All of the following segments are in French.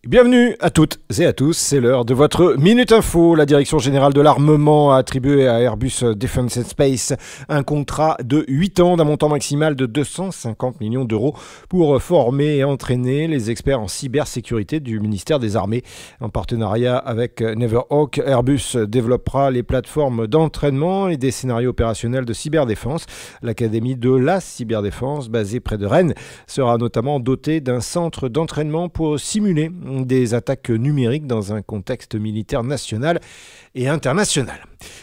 Bienvenue à toutes et à tous, c'est l'heure de votre Minute Info. La Direction Générale de l'Armement a attribué à Airbus Defence and Space un contrat de 8 ans d'un montant maximal de 250 millions d'euros pour former et entraîner les experts en cybersécurité du ministère des Armées. En partenariat avec Neverhawk, Airbus développera les plateformes d'entraînement et des scénarios opérationnels de cyberdéfense. L'Académie de la cyberdéfense, basée près de Rennes, sera notamment dotée d'un centre d'entraînement pour simuler des attaques numériques dans un contexte militaire national et international.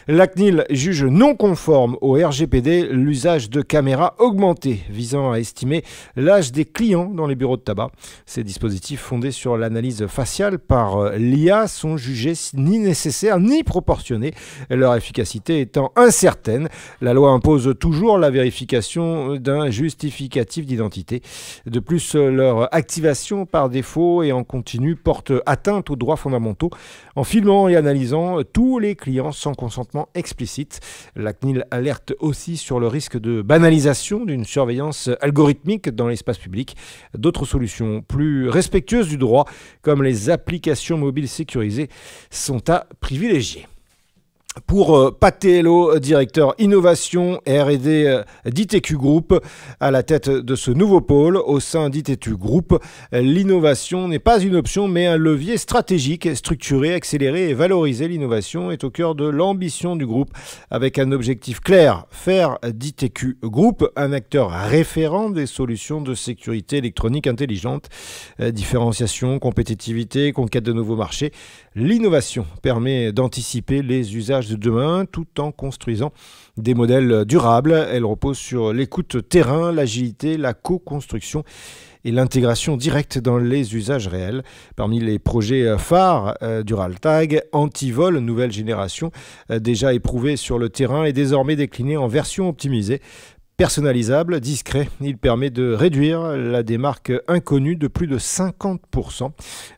La CNIL juge non conforme au RGPD l'usage de caméras augmentées visant à estimer l'âge des clients dans les bureaux de tabac. Ces dispositifs fondés sur l'analyse faciale par l'IA sont jugés ni nécessaires ni proportionnés, leur efficacité étant incertaine. La loi impose toujours la vérification d'un justificatif d'identité. De plus, leur activation par défaut et en continu porte atteinte aux droits fondamentaux en filmant et analysant tous les clients sans consentement explicite. La CNIL alerte aussi sur le risque de banalisation d'une surveillance algorithmique dans l'espace public. D'autres solutions plus respectueuses du droit, comme les applications mobiles sécurisées, sont à privilégier. Pour Patello, directeur innovation R&D d'ITQ Group, à la tête de ce nouveau pôle au sein d'ITQ Group, l'innovation n'est pas une option mais un levier stratégique. Structurer, accélérer et valoriser l'innovation est au cœur de l'ambition du groupe avec un objectif clair, faire d'ITQ Group un acteur référent des solutions de sécurité électronique intelligente. Différenciation, compétitivité, conquête de nouveaux marchés. L'innovation permet d'anticiper les usages de demain tout en construisant des modèles durables. Elle repose sur l'écoute terrain, l'agilité, la co-construction et l'intégration directe dans les usages réels. Parmi les projets phares d'Uraltag, Antivol, nouvelle génération, déjà éprouvé sur le terrain et désormais décliné en version optimisée. Personnalisable, discret, il permet de réduire la démarque inconnue de plus de 50%.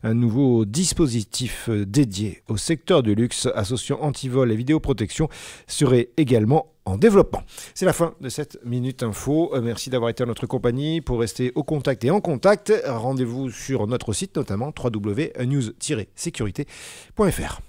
Un nouveau dispositif dédié au secteur du luxe associant antivol et vidéoprotection serait également en développement. C'est la fin de cette Minute Info. Merci d'avoir été à notre compagnie. Pour rester au contact et en contact, rendez-vous sur notre site, notamment www.news-sécurité.fr.